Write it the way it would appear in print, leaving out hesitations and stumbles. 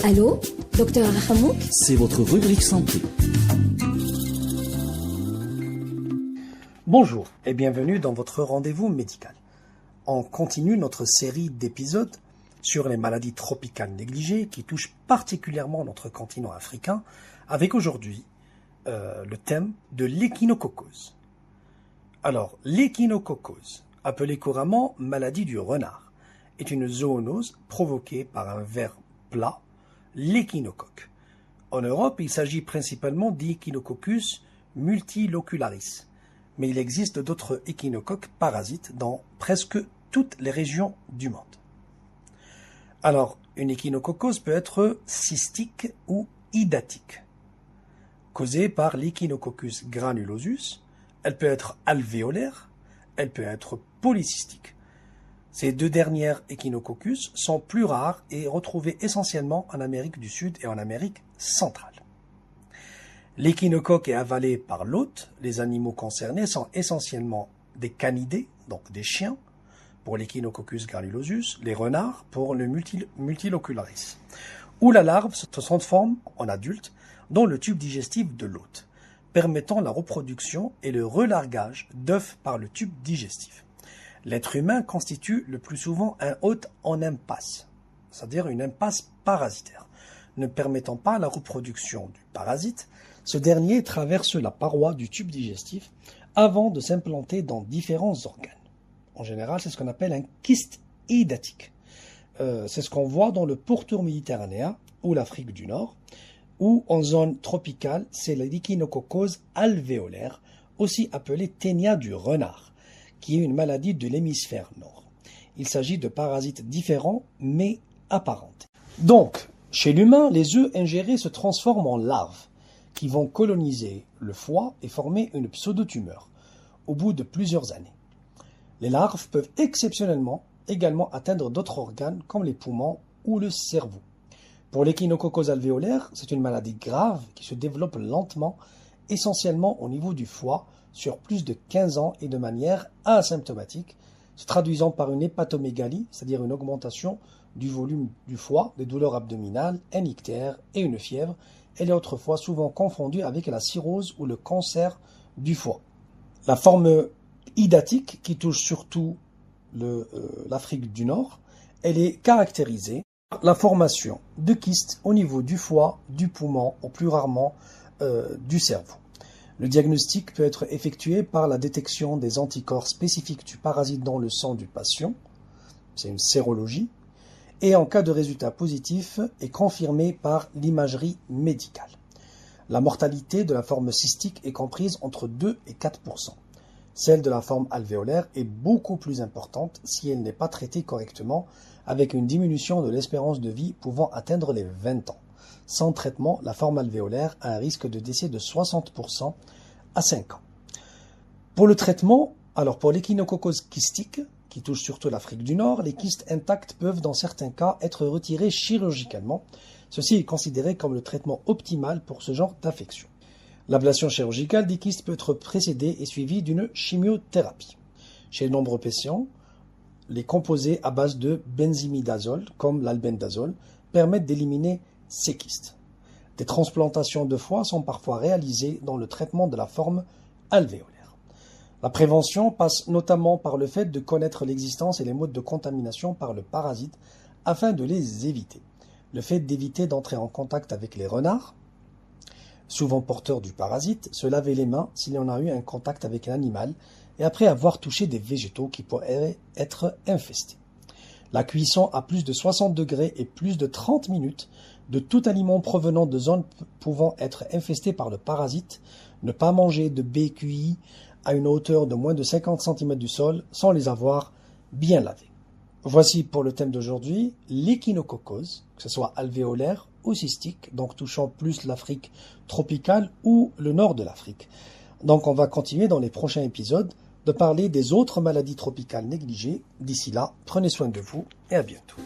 Allô, docteur Rahamouk? C'est votre rubrique santé. Bonjour et bienvenue dans votre rendez-vous médical. On continue notre série d'épisodes sur les maladies tropicales négligées qui touchent particulièrement notre continent africain, avec aujourd'hui le thème de l'échinococose. Alors, l'échinococose, appelée couramment maladie du renard, est une zoonose provoquée par un ver plat, l'échinocoque. En Europe, il s'agit principalement d'Echinococcus multilocularis, mais il existe d'autres échinocoques parasites dans presque toutes les régions du monde. Alors, une échinococose peut être cystique ou hydatique. Causée par l'Echinococcus granulosus, elle peut être alvéolaire, elle peut être polycystique. Ces deux dernières échinococcus sont plus rares et retrouvées essentiellement en Amérique du Sud et en Amérique centrale. L'échinocoque est avalé par l'hôte. Les animaux concernés sont essentiellement des canidés, donc des chiens, pour l'Echinococcus granulosus, les renards pour le multilocularis, où la larve se transforme en adulte dans le tube digestif de l'hôte, permettant la reproduction et le relargage d'œufs par le tube digestif. L'être humain constitue le plus souvent un hôte en impasse, c'est-à-dire une impasse parasitaire. Ne permettant pas la reproduction du parasite, ce dernier traverse la paroi du tube digestif avant de s'implanter dans différents organes. En général, c'est ce qu'on appelle un kyste hydatique. C'est ce qu'on voit dans le pourtour méditerranéen ou l'Afrique du Nord, ou en zone tropicale, c'est l'échinococose alvéolaire, aussi appelée ténia du renard, qui est une maladie de l'hémisphère nord. Il s'agit de parasites différents mais apparentés. Donc, chez l'humain, les œufs ingérés se transforment en larves qui vont coloniser le foie et former une pseudotumeur au bout de plusieurs années. Les larves peuvent exceptionnellement également atteindre d'autres organes comme les poumons ou le cerveau. Pour l'échinococose alvéolaire, c'est une maladie grave qui se développe lentement, essentiellement au niveau du foie, sur plus de 15 ans et de manière asymptomatique, se traduisant par une hépatomégalie, c'est-à-dire une augmentation du volume du foie, des douleurs abdominales, un ictère et une fièvre. Elle est autrefois souvent confondue avec la cirrhose ou le cancer du foie. La forme hydatique, qui touche surtout l'Afrique du Nord, elle est caractérisée par la formation de kystes au niveau du foie, du poumon ou plus rarement du cerveau. Le diagnostic peut être effectué par la détection des anticorps spécifiques du parasite dans le sang du patient, c'est une sérologie, et en cas de résultat positif est confirmé par l'imagerie médicale. La mortalité de la forme cystique est comprise entre 2 et 4%. Celle de la forme alvéolaire est beaucoup plus importante si elle n'est pas traitée correctement, avec une diminution de l'espérance de vie pouvant atteindre les 20 ans. Sans traitement, la forme alvéolaire a un risque de décès de 60% à 5 ans. Pour le traitement, alors pour l'échinococose kystique, qui touche surtout l'Afrique du Nord, les kystes intacts peuvent dans certains cas être retirés chirurgicalement. Ceci est considéré comme le traitement optimal pour ce genre d'affection. L'ablation chirurgicale des kystes peut être précédée et suivie d'une chimiothérapie. Chez de nombreux patients, les composés à base de benzimidazole, comme l'albendazole, permettent d'éliminer ces kystes. Des transplantations de foie sont parfois réalisées dans le traitement de la forme alvéolaire. La prévention passe notamment par le fait de connaître l'existence et les modes de contamination par le parasite afin de les éviter. Le fait d'éviter d'entrer en contact avec les renards, souvent porteurs du parasite, se laver les mains s'il y en a eu un contact avec un animal et après avoir touché des végétaux qui pourraient être infestés. La cuisson à plus de 60 degrés et plus de 30 minutes de tout aliment provenant de zones pouvant être infestées par le parasite, ne pas manger de baies cuites à une hauteur de moins de 50 cm du sol sans les avoir bien lavés. Voici pour le thème d'aujourd'hui l'échinococose, que ce soit alvéolaire ou cystique, donc touchant plus l'Afrique tropicale ou le nord de l'Afrique. Donc on va continuer dans les prochains épisodes de parler des autres maladies tropicales négligées. D'ici là, prenez soin de vous et à bientôt.